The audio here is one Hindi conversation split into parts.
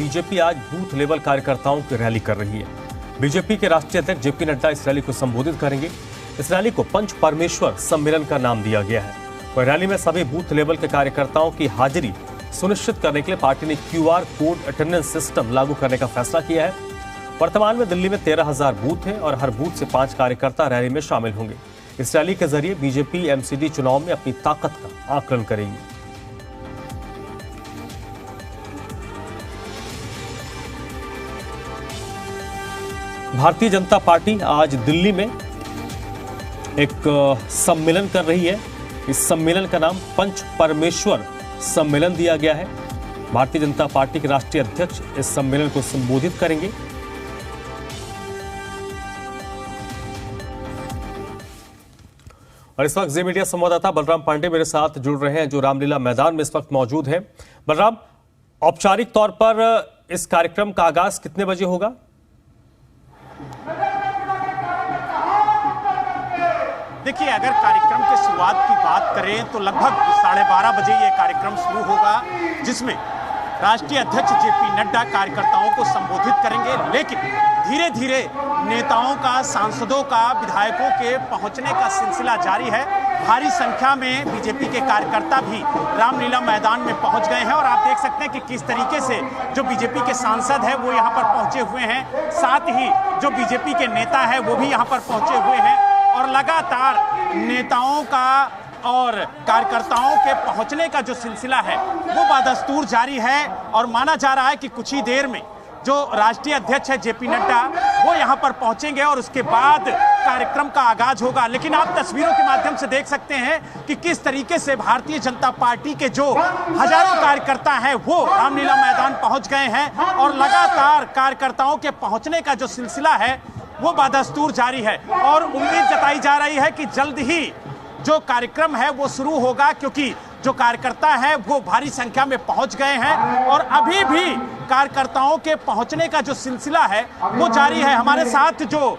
बीजेपी आज बूथ लेवल कार्यकर्ताओं की रैली कर रही है। बीजेपी के राष्ट्रीय अध्यक्ष जेपी नड्डा इस रैली को संबोधित करेंगे। इस रैली को पंच परमेश्वर सम्मेलन का नाम दिया गया है। वह रैली में सभी बूथ लेवल के कार्यकर्ताओं की हाजिरी सुनिश्चित करने के लिए पार्टी ने QR कोड अटेंडेंस सिस्टम लागू करने का फैसला किया है। वर्तमान में दिल्ली में 13,000 बूथ हैं और हर बूथ से 5 कार्यकर्ता रैली में शामिल होंगे। इस रैली के जरिए बीजेपी MCD चुनाव में अपनी ताकत का आकलन करेगी। भारतीय जनता पार्टी आज दिल्ली में एक सम्मेलन कर रही है। इस सम्मेलन का नाम पंच परमेश्वर सम्मेलन दिया गया है। भारतीय जनता पार्टी के राष्ट्रीय अध्यक्ष इस सम्मेलन को संबोधित करेंगे। और इस वक्त जी मीडिया संवाददाता बलराम पांडे मेरे साथ जुड़ रहे हैं, जो रामलीला मैदान में इस वक्त मौजूद हैं। बलराम, औपचारिक तौर पर इस कार्यक्रम का आगाज कितने बजे होगा? देखिए, अगर कार्यक्रम के शुरुआत की बात करें तो लगभग 12:30 बजे ये कार्यक्रम शुरू होगा, जिसमें राष्ट्रीय अध्यक्ष जेपी नड्डा कार्यकर्ताओं को संबोधित करेंगे। लेकिन धीरे धीरे नेताओं का, सांसदों का, विधायकों के पहुंचने का सिलसिला जारी है। भारी संख्या में बीजेपी के कार्यकर्ता भी रामलीला मैदान में पहुंच गए हैं और आप देख सकते हैं कि किस तरीके से जो बीजेपी के सांसद हैं वो यहां पर पहुंचे हुए हैं। साथ ही जो बीजेपी के नेता है वो भी यहां पर पहुंचे हुए हैं और लगातार नेताओं का और कार्यकर्ताओं के पहुंचने का जो सिलसिला है वो बदस्तूर जारी है। और माना जा रहा है कि कुछ ही देर में जो राष्ट्रीय अध्यक्ष है जेपी नड्डा वो यहां पर पहुंचेंगे और उसके बाद कार्यक्रम का आगाज होगा। लेकिन आप तस्वीरों के माध्यम से देख सकते हैं कि किस तरीके से भारतीय जनता पार्टी के जो हजारों कार्यकर्ता हैं वो रामलीला मैदान पहुंच गए हैं और लगातार कार्यकर्ताओं के पहुंचने का जो सिलसिला है वो बदस्तूर जारी है। और उम्मीद जताई जा रही है कि जल्द ही जो कार्यक्रम है वो शुरू होगा, क्योंकि जो कार्यकर्ता है वो भारी संख्या में पहुंच गए हैं और अभी भी कार्यकर्ताओं के पहुंचने का जो सिलसिला है वो जारी है। हमारे साथ जो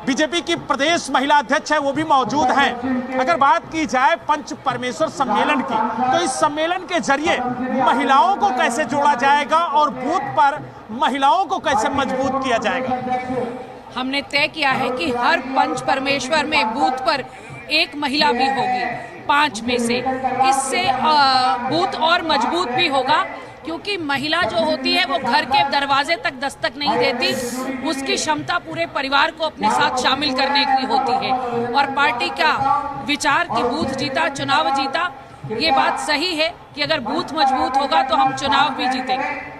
बीजेपी की प्रदेश महिला अध्यक्ष है वो भी मौजूद हैं। अगर बात की जाए पंच परमेश्वर सम्मेलन की, तो इस सम्मेलन के जरिए महिलाओं को कैसे जोड़ा जाएगा और बूथ पर महिलाओं को कैसे मजबूत किया जाएगा? हमने तय किया है कि हर पंच परमेश्वर में बूथ पर एक महिला भी होगी, 5 में से। इससे बूथ और मजबूत भी होगा, क्योंकि महिला जो होती है वो घर के दरवाजे तक दस्तक नहीं देती। उसकी क्षमता पूरे परिवार को अपने साथ शामिल करने की होती है। और पार्टी का विचार कि बूथ जीता चुनाव जीता, ये बात सही है कि अगर बूथ मजबूत होगा तो हम चुनाव भी जीतेंगे।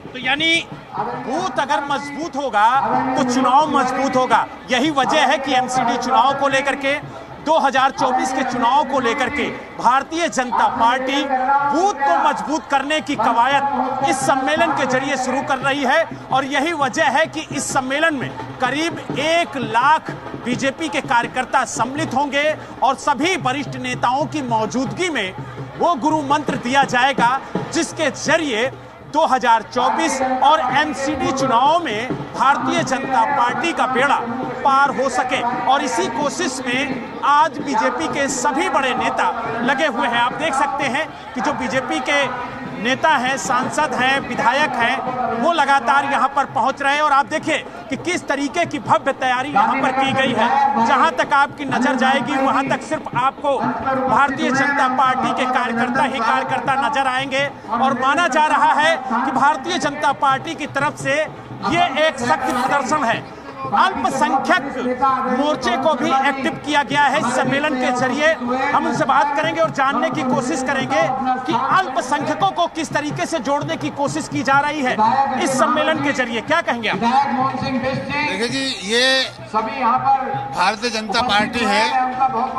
तो यानी बूथ अगर मजबूत होगा तो चुनाव मजबूत होगा। यही वजह है कि MCD चुनाव को लेकर के, 2024 के चुनाव को लेकर के भारतीय जनता पार्टी बूथ को मजबूत करने की कवायद इस सम्मेलन के जरिए शुरू कर रही है। और यही वजह है कि इस सम्मेलन में करीब 1 लाख बीजेपी के कार्यकर्ता सम्मिलित होंगे और सभी वरिष्ठ नेताओं की मौजूदगी में वो गुरु मंत्र दिया जाएगा, जिसके जरिए 2024 और MCD चुनाव में भारतीय जनता पार्टी का बेड़ा पार हो सके। और इसी कोशिश में आज बीजेपी के सभी बड़े नेता लगे हुए हैं। आप देख सकते हैं कि जो बीजेपी के नेता हैं, सांसद हैं, विधायक हैं, वो लगातार यहाँ पर पहुँच रहे हैं। और आप देखिए कि किस तरीके की भव्य तैयारी यहाँ पर की गई है। जहाँ तक आपकी नजर जाएगी वहाँ तक सिर्फ आपको भारतीय जनता पार्टी के कार्यकर्ता ही कार्यकर्ता नजर आएंगे। और माना जा रहा है कि भारतीय जनता पार्टी की तरफ से ये एक शक्ति प्रदर्शन है। अल्पसंख्यक मोर्चे को भी एक्टिव किया गया है इस सम्मेलन के जरिए। हम उनसे बात करेंगे और जानने की कोशिश करेंगे कि अल्पसंख्यकों को किस तरीके से जोड़ने की कोशिश की जा रही है इस सम्मेलन के जरिए। क्या कहेंगे आप? देखिए जी, ये भारतीय जनता पार्टी है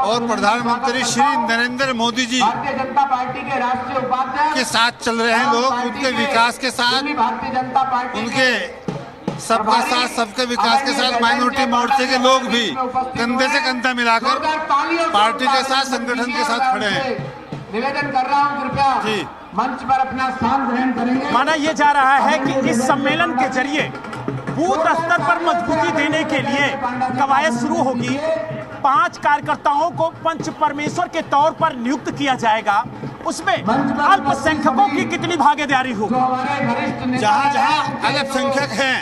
और प्रधानमंत्री श्री नरेंद्र मोदी जी के साथ चल रहे हैं लोग, उनके विकास के साथ, उनके सबका साथ सबके विकास के साथ माइनॉरिटी मोर्चे के लोग भी कंधे से कंधा मिलाकर पार्टी के साथ, संगठन के साथ खड़े हैं। निवेदन कर रहा हूं, कृपया जी मंच पर अपना स्थान ग्रहण करेंगे। माना यह जा रहा है कि इस सम्मेलन के जरिए बूथ स्तर पर मजबूती देने के लिए कवायद शुरू होगी। 5 कार्यकर्ताओं को पंच परमेश्वर के तौर पर नियुक्त किया जाएगा। उसमें अल्पसंख्यकों की कितनी भागीदारी होगी? जहाँ जहाँ अल्पसंख्यक हैं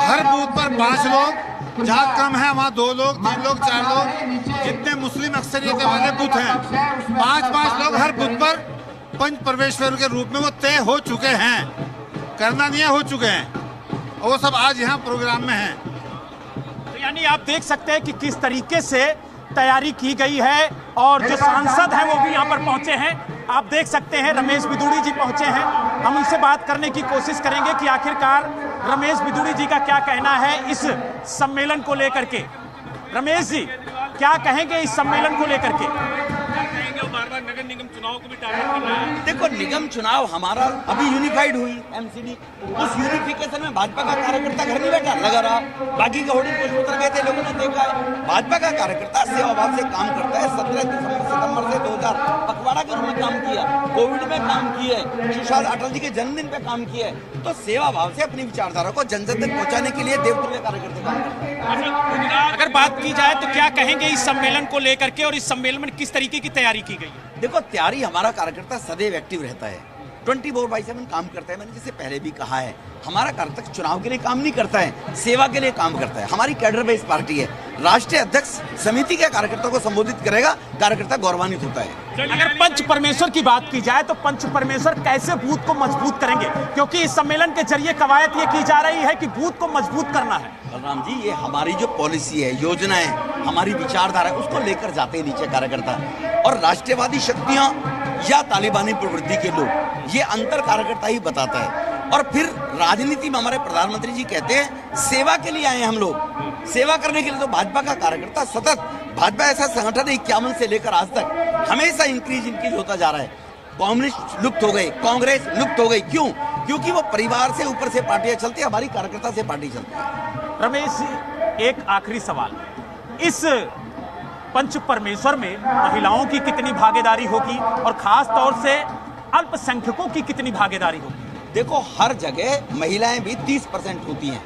हर बूथ पर 5 लोग, जहाँ कम है वहाँ 2 लोग, 3 लोग, 4 लोग, जितने मुस्लिम अक्सरियत वाले बूथ हैं 5-5 लोग हर बूथ पर पंच परमेश्वर के रूप में वो तय हो चुके हैं, करना नहीं है, हो चुके हैं, वो सब आज यहाँ प्रोग्राम में हैं। तो यानी आप देख सकते हैं कि किस तरीके से तैयारी की गई है और जो सांसद हैं वो भी यहाँ पर पहुंचे हैं। आप देख सकते हैं रमेश बिदुड़ी जी पहुंचे हैं, हम उनसे बात करने की कोशिश करेंगे कि आखिरकार रमेश बिदुड़ी जी का क्या कहना है इस सम्मेलन को लेकर के। रमेश जी, क्या कहेंगे इस सम्मेलन को लेकर के? बार-बार नगर निगम चुनाव को भी टारगेट कर रहा है। देखो, निगम चुनाव हमारा अभी यूनिफाइड हुई एमसीडी, उस यूनिफिकेशन में भाजपा का कार्यकर्ता घर नहीं बैठा, लगा रहा। बाकी का होर्डिंग पोस्ट उतर गए थे, लोगों ने देखा है भाजपा का कार्यकर्ता सेवा भाव से काम करता है। 17 सितंबर से 2000 पखवाड़ा के रूप में काम किया, कोविड में काम किया है, सुशांत अटल जी के जन्मदिन पे काम किया है। तो सेवा भाव से अपनी विचारधारा को जन जन तक पहुंचाने के लिए देवतुल्य कार्यकर्ता काम करते हैं। अगर बात की जाए तो क्या कहेंगे इस सम्मेलन को लेकर के और इस सम्मेलन में किस तरीके की तैयारी की गई है? देखो, तैयारी हमारा कार्यकर्ता सदैव एक्टिव रहता है, 24/7 काम करता है। मैंने जैसे पहले भी कहा है, हमारा कार्यकर्ता चुनाव के लिए काम नहीं करता है, सेवा के लिए काम करता है। हमारी कैडर बेस्ड पार्टी है, राष्ट्रीय अध्यक्ष समिति के कार्यकर्ता को संबोधित करेगा, कार्यकर्ता गौरवान्वित होता है। अगर पंच परमेश्वर की बात की जाए तो पंच परमेश्वर कैसे बूथ को मजबूत करेंगे, क्योंकि इस सम्मेलन के जरिए कवायद ये की जा रही है कि बूथ को मजबूत करना है। बलराम जी, ये हमारी जो पॉलिसी है, योजनाएं, हमारी विचारधारा है, उसको लेकर जाते हैं नीचे कार्यकर्ता। और राष्ट्रवादी शक्तियां या तालिबानी प्रवृत्ति के लोग, ये अंतर कार्यकर्ता ही बताता है। और फिर राजनीति में हमारे प्रधानमंत्री जी कहते हैं सेवा के लिए आए हैं हम लोग, सेवा करने के लिए। तो भाजपा का कार्यकर्ता सतत, भाजपा ऐसा संगठन है 51 से लेकर आज तक हमेशा इंक्रीज होता जा रहा है। कम्युनिस्ट लुप्त हो गए, कांग्रेस लुप्त हो गई, क्यों? क्योंकि वो परिवार से ऊपर से पार्टियां चलती है, हमारी कार्यकर्ता से पार्टी चलती है। रमेश जी, एक आखिरी सवाल, इस पंच परमेश्वर में महिलाओं की कितनी भागीदारी होगी और खास तौर से अल्पसंख्यकों की कितनी भागीदारी होगी? देखो, हर जगह महिलाएं भी 30% होती हैं,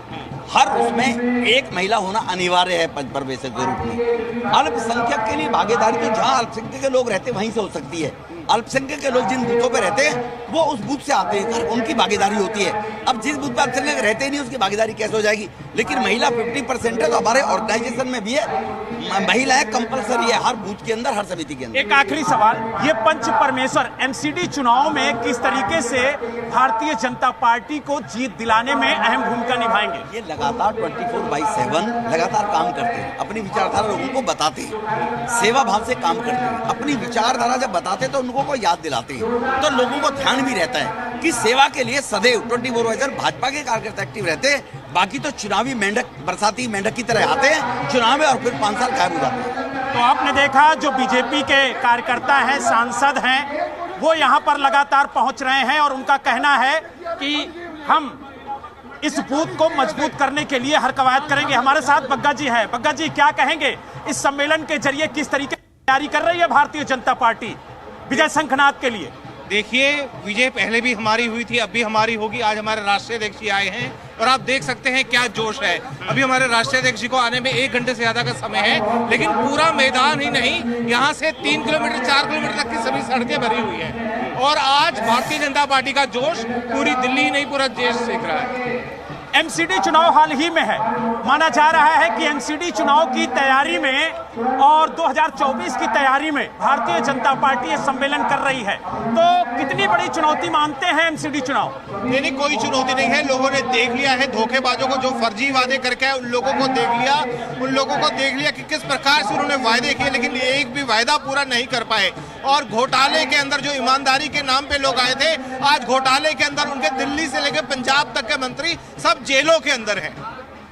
हर उसमें एक महिला होना अनिवार्य है पंच परमेश्वर के रूप में। अल्पसंख्यक के लिए भागीदारी तो जहां अल्पसंख्यक के लोग रहते हैं वहीं से हो सकती है। अल्पसंख्यक के लोग जिन बूथों पे रहते हैं वो उस बूथ से आते हैं, उनकी भागीदारी होती है। अब जिस बूथ पे अल्पसंख्यक रहते ही नहीं, उसकी भागीदारी कैसे हो जाएगी? लेकिन महिला 50% है, तो हमारे ऑर्गेनाइजेशन में भी है, महिलाएं कंपलसरी है हर बूथ के अंदर, हर समिति के अंदर। एक आखिरी सवाल, ये पंच परमेश्वर एमसीडी चुनाव में किस तरीके से भारतीय जनता पार्टी को जीत दिलाने में अहम भूमिका निभाएंगे? ये लगातार 24/7 लगातार काम करते हैं, अपनी विचारधारा लोगों को बताते हैं, सेवा भाव से काम करते हैं। अपनी विचारधारा जब बताते हैं तो उनको को याद दिलाते हैं, तो लोगों को ध्यान भी रहता है कि सेवा के लिए सदैव 24/7 भाजपा के कार्यकर्ता एक्टिव रहते हैं। बाकी तो चुनावी मेंढक, बरसाती मेंढक की तरह आते हैं चुनाव में और फिर 5 साल गायब हो जाते हैं। तो आपने देखा, जो बीजेपी के कार्यकर्ता हैं, सांसद हैं, वो यहाँ पर लगातार पहुंच रहे हैं और उनका कहना है कि हम इस बूथ को मजबूत करने के लिए हर कवायद करेंगे। हमारे साथ बग्गा जी हैं। बग्गा जी, क्या कहेंगे इस सम्मेलन के जरिए किस तरीके की तैयारी कर रही है भारतीय जनता पार्टी विजय शंखनाद के लिए? देखिए, विजय पहले भी हमारी हुई थी, अब भी हमारी होगी। आज हमारे राष्ट्रीय अध्यक्ष जी आए हैं और आप देख सकते हैं क्या जोश है। अभी हमारे राष्ट्रीय अध्यक्ष जी को आने में 1 घंटे से ज्यादा का समय है, लेकिन पूरा मैदान ही नहीं, यहाँ से 3 किलोमीटर 4 किलोमीटर तक की सभी सड़कें भरी हुई हैं। और आज भारतीय जनता पार्टी का जोश पूरी दिल्ली ही नहीं, पूरा देश देख रहा है। एमसीडी चुनाव हाल ही में है, माना जा रहा है कि एमसीडी चुनाव की तैयारी में और 2024 की तैयारी में भारतीय जनता पार्टी ये सम्मेलन कर रही है, तो कितनी बड़ी चुनौती मानते हैं एमसीडी चुनाव? नहीं, कोई चुनौती नहीं है। लोगों ने देख लिया है, धोखेबाजों को जो फर्जी वादे करके आए, उन लोगों को देख लिया, उन लोगों को देख लिया कि किस प्रकार से उन्होंने वायदे किए, लेकिन एक भी वायदा पूरा नहीं कर पाए। और घोटाले के अंदर जो ईमानदारी के नाम पे लोग आए थे, आज घोटाले के अंदर उनके दिल्ली से लेकर पंजाब तक के मंत्री सब जेलों के अंदर हैं।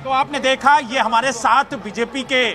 तो आपने देखा, ये हमारे साथ बीजेपी के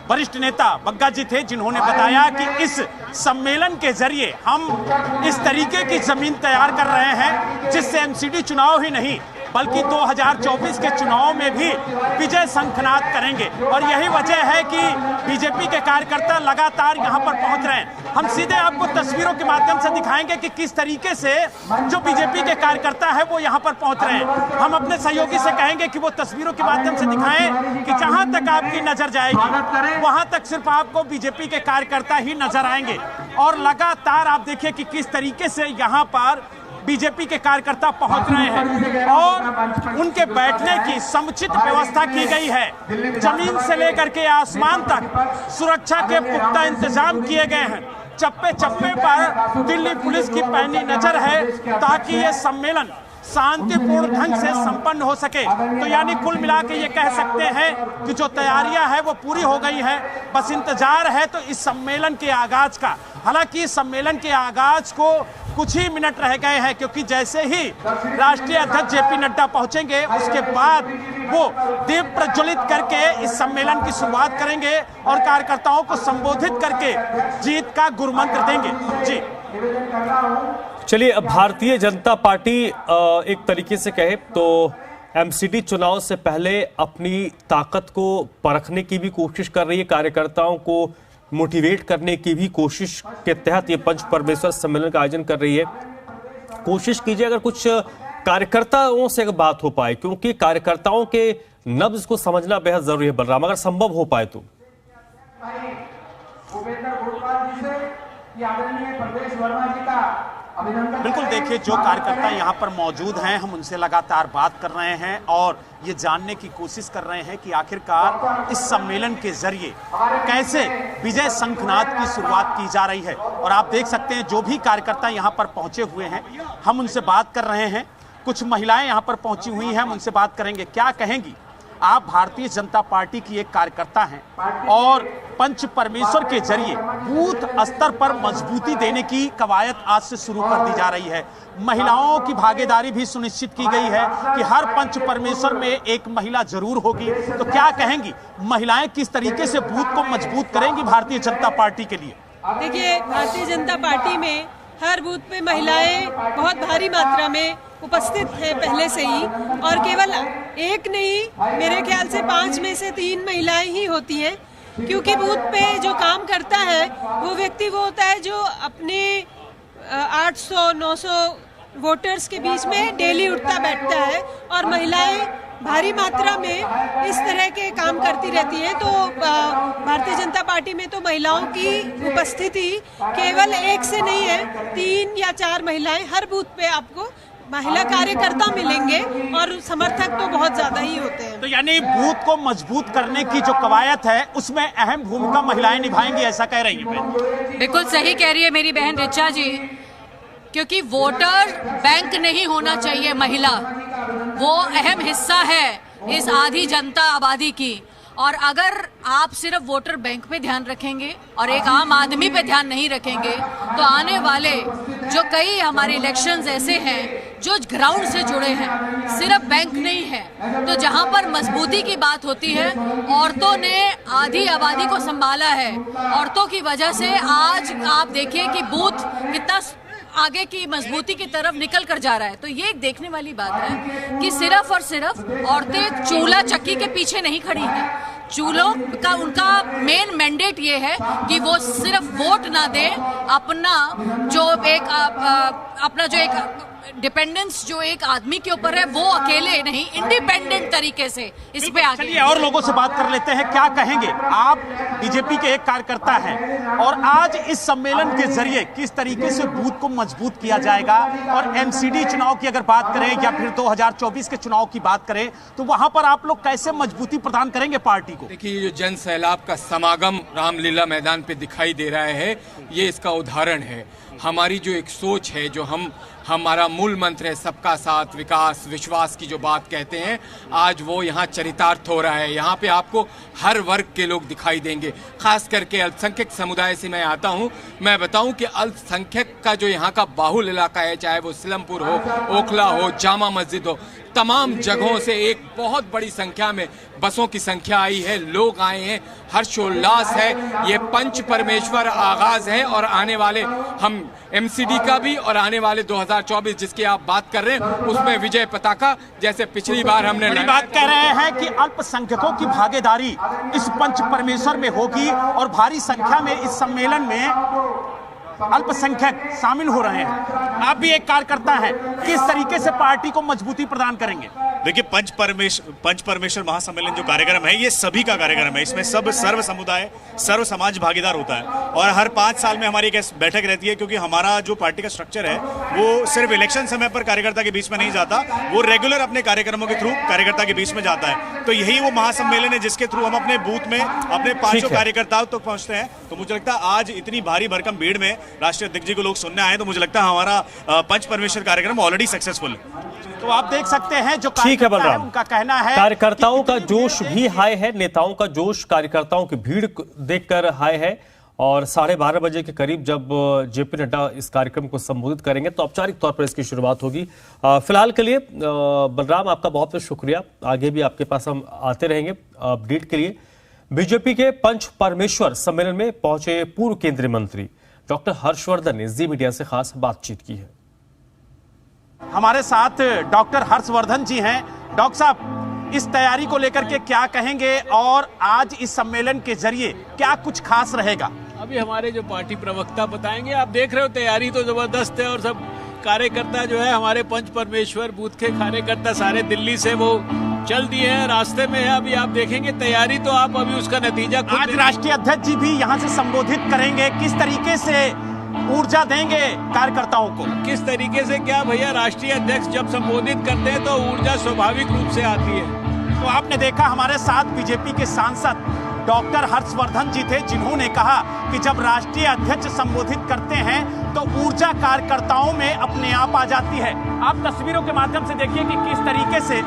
वरिष्ठ नेता बग्गा जी थे, जिन्होंने बताया कि इस सम्मेलन के जरिए हम इस तरीके की जमीन तैयार कर रहे हैं जिससे एमसीडी चुनाव ही नहीं बल्कि 2024 के चुनाव में भी विजय शंखनाद करेंगे। और यही वजह है कि बीजेपी के कार्यकर्ता लगातार यहां पर पहुंच रहे हैं। हम सीधे आपको तस्वीरों के माध्यम से दिखाएंगे कि किस तरीके से जो बीजेपी के कार्यकर्ता है वो यहां पर पहुंच रहे हैं। हम अपने सहयोगी से कहेंगे कि वो तस्वीरों के माध्यम से दिखाएं कि जहां तक आपकी नजर जाएगी वहां तक सिर्फ आपको बीजेपी के कार्यकर्ता ही नजर आएंगे। और लगातार आप देखिए कि किस तरीके से यहाँ पर बीजेपी के कार्यकर्ता पहुंच रहे हैं और उनके बैठने की समुचित व्यवस्था की गई है। जमीन से लेकर के आसमान तक सुरक्षा के पुख्ता इंतजाम किए गए हैं। चप्पे चप्पे पर दिल्ली पुलिस की पैनी नजर है ताकि ये सम्मेलन शांतिपूर्ण ढंग से संपन्न हो सके। तो यानी कुल मिला के ये कह सकते हैं कि जो तैयारियां हैं वो पूरी हो गई हैं, बस इंतजार है तो इस सम्मेलन के आगाज का। हालांकि इस सम्मेलन के आगाज को कुछ ही मिनट रह गए हैं, क्योंकि जैसे ही राष्ट्रीय अध्यक्ष जेपी नड्डा पहुंचेंगे उसके बाद वो दीप प्रज्वलित करके इस सम्मेलन की शुरुआत करेंगे और कार्यकर्ताओं को संबोधित करके जीत का गुरुमंत्र देंगे। जी चलिए, अब भारतीय जनता पार्टी एक तरीके से कहे तो एमसीडी चुनाव से पहले अपनी ताकत को परखने की भी कोशिश कर रही है, कार्यकर्ताओं को मोटिवेट करने की भी कोशिश के तहत ये पंच परमेश्वर सम्मेलन का आयोजन कर रही है। कोशिश कीजिए अगर कुछ कार्यकर्ताओं से बात हो पाए, क्योंकि कार्यकर्ताओं के नब्ज को समझना बेहद जरूरी है बलराम, अगर संभव हो पाए तो। बिल्कुल, देखिए जो कार्यकर्ता यहाँ पर मौजूद हैं हम उनसे लगातार बात कर रहे हैं और ये जानने की कोशिश कर रहे हैं कि आखिरकार इस सम्मेलन के जरिए कैसे विजय शंखनाद की शुरुआत की जा रही है। और आप देख सकते हैं जो भी कार्यकर्ता यहाँ पर पहुंचे हुए हैं हम उनसे बात कर रहे हैं। कुछ महिलाएं यहाँ पर पहुंची हुई हैं, हम उनसे बात करेंगे। क्या कहेंगी आप? भारतीय जनता पार्टी की एक कार्यकर्ता हैं और पंच परमेश्वर के जरिए बूथ स्तर पर मजबूती देने की कवायद आज से शुरू कर दी जा रही है। महिलाओं की भागीदारी भी सुनिश्चित की गई है कि हर पंच परमेश्वर में एक महिला जरूर होगी। तो क्या कहेंगी महिलाएं किस तरीके से बूथ को मजबूत करेंगी भारतीय जनता पार्टी के लिए? देखिए, भारतीय जनता पार्टी में हर बूथ पे महिलाएं बहुत भारी मात्रा में उपस्थित है पहले से ही, और केवल एक नहीं, मेरे ख्याल से 5 में से 3 महिलाएं ही होती हैं, क्योंकि बूथ पे जो काम करता है वो व्यक्ति वो होता है जो अपने 800-900 वोटर्स के बीच में डेली उठता बैठता है, और महिलाएं भारी मात्रा में इस तरह के काम करती रहती है। तो भारतीय जनता पार्टी में तो महिलाओं की उपस्थिति केवल एक से नहीं है, 3 या 4 महिलाएं हर बूथ पे आपको महिला कार्यकर्ता मिलेंगे, और समर्थक तो बहुत ज्यादा ही होते हैं। तो यानी बूथ को मजबूत करने की जो कवायद है उसमें अहम भूमिका महिलाएं निभाएंगी, ऐसा कह रही है? बिल्कुल सही कह रही है मेरी बहन रिचा जी, क्योंकि वोटर बैंक नहीं होना चाहिए महिला, वो अहम हिस्सा है इस आधी जनता आबादी की। और अगर आप सिर्फ वोटर बैंक पे ध्यान रखेंगे और एक आम आदमी पे ध्यान नहीं रखेंगे तो आने वाले जो कई हमारे इलेक्शंस ऐसे हैं जो ग्राउंड से जुड़े हैं, सिर्फ बैंक नहीं है। तो जहां पर मजबूती की बात होती है, औरतों ने आधी आबादी को संभाला है। औरतों की वजह से आज आप देखिए कि बूथ कितना आगे की मजबूती की तरफ निकल कर जा रहा है। तो ये एक देखने वाली बात है कि सिर्फ और सिर्फ औरतें चूल्हा चक्की के पीछे नहीं खड़ी हैं। चूल्हों का उनका मेन मैंडेट ये है कि वो सिर्फ वोट ना दें, अपना जो एक डिपेंडेंस जो एक आदमी के ऊपर है वो अकेले नहीं, इंडिपेंडेंट तरीके से इस पे आगे। चलिए और लोगों से बात कर लेते हैं। क्या कहेंगे आप? बीजेपी के एक कार्यकर्ता हैं और आज इस सम्मेलन के जरिए किस तरीके से बूथ को मजबूत किया जाएगा, और एमसीडी चुनाव की अगर बात करें या फिर 2024 के चुनाव की बात करें तो वहां पर आप लोग कैसे मजबूती प्रदान करेंगे पार्टी को? देखिए, ये जो जन सैलाब का समागम रामलीला मैदान पे दिखाई दे रहा है, ये इसका उदाहरण है। हमारी जो एक सोच है, जो हमारा मूल मंत्र है, सबका साथ, विकास, विश्वास की जो बात कहते हैं, आज वो यहाँ चरितार्थ हो रहा है। यहाँ पे आपको हर वर्ग के लोग दिखाई देंगे। खास करके अल्पसंख्यक समुदाय से मैं आता हूँ। मैं बताऊँ कि अल्पसंख्यक का जो यहाँ का बाहुल इलाका है, चाहे वो सिलमपुर हो, ओखला हो, जामा मस्जिद हो, तमाम जगहों से एक बहुत बड़ी संख्या में बसों की संख्या आई है, लोग आए हैं, हर्षोल्लास है। ये पंच परमेश्वर आगाज है और आने वाले हम एमसीडी का भी और आने वाले 2024 जिसकी आप बात कर रहे हैं उसमें विजय पताका जैसे पिछली बार हमने बात कह रहे हैं कि अल्पसंख्यकों की भागीदारी इस पंच परमेश्वर में होगी और भारी संख्या में इस सम्मेलन में अल्पसंख्यक शामिल हो रहे हैं। आप भी एक कार्यकर्ता हैं, किस तरीके से पार्टी को मजबूती प्रदान करेंगे? देखिए, पंच परमेश्वर महासम्मेलन जो कार्यक्रम है, ये सभी का कार्यक्रम है। इसमें सब सर्व समुदाय, सर्व समाज भागीदार होता है और हर 5 साल में हमारी एक बैठक रहती है, क्योंकि हमारा जो पार्टी का स्ट्रक्चर है वो सिर्फ इलेक्शन समय पर कार्यकर्ता के बीच में नहीं जाता, वो रेगुलर अपने कार्यक्रमों के थ्रू कार्यकर्ता के बीच में जाता है। तो यही वो महासम्मेलन है जिसके थ्रू हम अपने बूथ में अपने 500 कार्यकर्ताओं तक पहुंचते हैं। तो मुझे लगता है आज इतनी भारी भरकम भीड़ में राष्ट्रीय अध्यक्ष जी को लोग सुनने आए, तो मुझे लगता है हमारा पंच परमेश्वर कार्यक्रम ऑलरेडी सक्सेसफुल है। तो आप देख सकते हैं जो ठीक है बलराम, उनका कहना है कार्यकर्ताओं का जोश भी हाई है, नेताओं का जोश कार्यकर्ताओं की भीड़ देखकर हाई है। और 12:30 बजे के करीब जब जेपी नड्डा इस कार्यक्रम को संबोधित करेंगे तो औपचारिक तौर पर इसकी शुरुआत होगी। फिलहाल के लिए बलराम, आपका बहुत बहुत शुक्रिया। आगे भी आपके पास हम आते रहेंगे अपडेट के लिए। बीजेपी के पंच परमेश्वर सम्मेलन में पहुंचे पूर्व केंद्रीय मंत्री डॉक्टर हर्षवर्धन ने जी मीडिया से खास बातचीत की है। हमारे साथ डॉक्टर हर्षवर्धन जी हैं। डॉक्टर साहब, इस तैयारी को लेकर के क्या कहेंगे और आज इस सम्मेलन के जरिए क्या कुछ खास रहेगा? अभी हमारे जो पार्टी प्रवक्ता बताएंगे। आप देख रहे हो तैयारी तो जबरदस्त है और सब कार्यकर्ता जो है हमारे पंच परमेश्वर बूथ के कार्यकर्ता सारे दिल्ली से वो चल दिए हैं, रास्ते में है। अभी आप देखेंगे तैयारी तो आप अभी उसका नतीजा आज राष्ट्रीय अध्यक्ष जी भी यहाँ से संबोधित करेंगे, किस तरीके से ऊर्जा देंगे कार्यकर्ताओं को? किस तरीके से क्या भैया, राष्ट्रीय अध्यक्ष जब संबोधित करते हैं तो ऊर्जा स्वाभाविक रूप से आती है। तो आपने देखा हमारे साथ बीजेपी के सांसद डॉक्टर हर्षवर्धन जी थे, जिन्होंने कहा कि जब राष्ट्रीय अध्यक्ष संबोधित करते हैं तो ऊर्जा कार्यकर्ताओं में अपने आप आ जाती है। आप तस्वीरों के माध्यम से देखिए कि किस तरीके से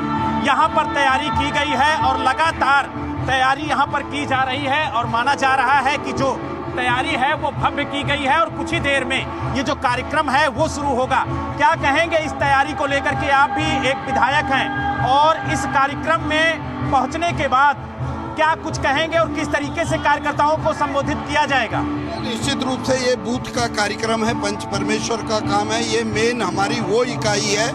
यहाँ पर तैयारी की गई है और लगातार तैयारी यहाँ पर की जा रही है और माना जा रहा है कि जो तैयारी है वो भव्य की गई है और कुछ ही देर में ये जो कार्यक्रम है वो शुरू होगा। क्या कहेंगे इस तैयारी को लेकर के? आप भी एक विधायक हैं और इस कार्यक्रम में पहुंचने के बाद क्या कुछ कहेंगे और किस तरीके से कार्यकर्ताओं को संबोधित किया जाएगा? निश्चित रूप से ये बूथ का कार्यक्रम है, पंच परमेश्वर का काम है। ये मेन हमारी वो इकाई है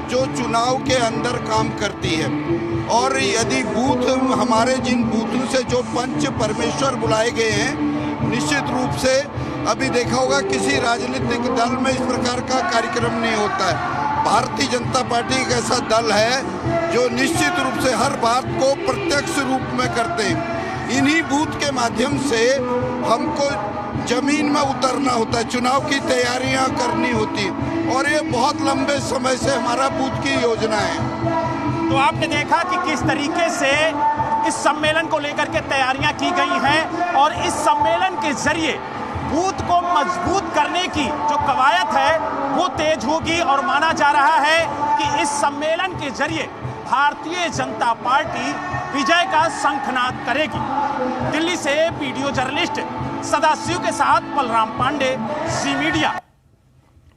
जो चुनाव के अंदर काम करती है। और यदि बूथ हमारे जिन बूथों से जो पंच परमेश्वर बुलाए गए हैं, निश्चित रूप से अभी देखा होगा किसी राजनीतिक दल में इस प्रकार का कार्यक्रम नहीं होता है। भारतीय जनता पार्टी एक ऐसा दल है जो निश्चित रूप से हर बात को प्रत्यक्ष रूप में करते हैं। इन्हीं बूथ के माध्यम से हमको जमीन में उतरना होता है, चुनाव की तैयारियां करनी होती और ये बहुत लंबे समय से हमारा बूथ की योजना है। तो आपने देखा कि किस तरीके से इस सम्मेलन को लेकर के तैयारियां की गई हैं और इस सम्मेलन के जरिए बूथ को मजबूत करने की जो कवायद है वो तेज होगी और माना जा रहा है कि इस सम्मेलन के जरिए भारतीय जनता पार्टी विजय का शंखनाद करेगी। दिल्ली से वीडियो जर्नलिस्ट सदाशिव के साथ बलराम पांडे, जी मीडिया।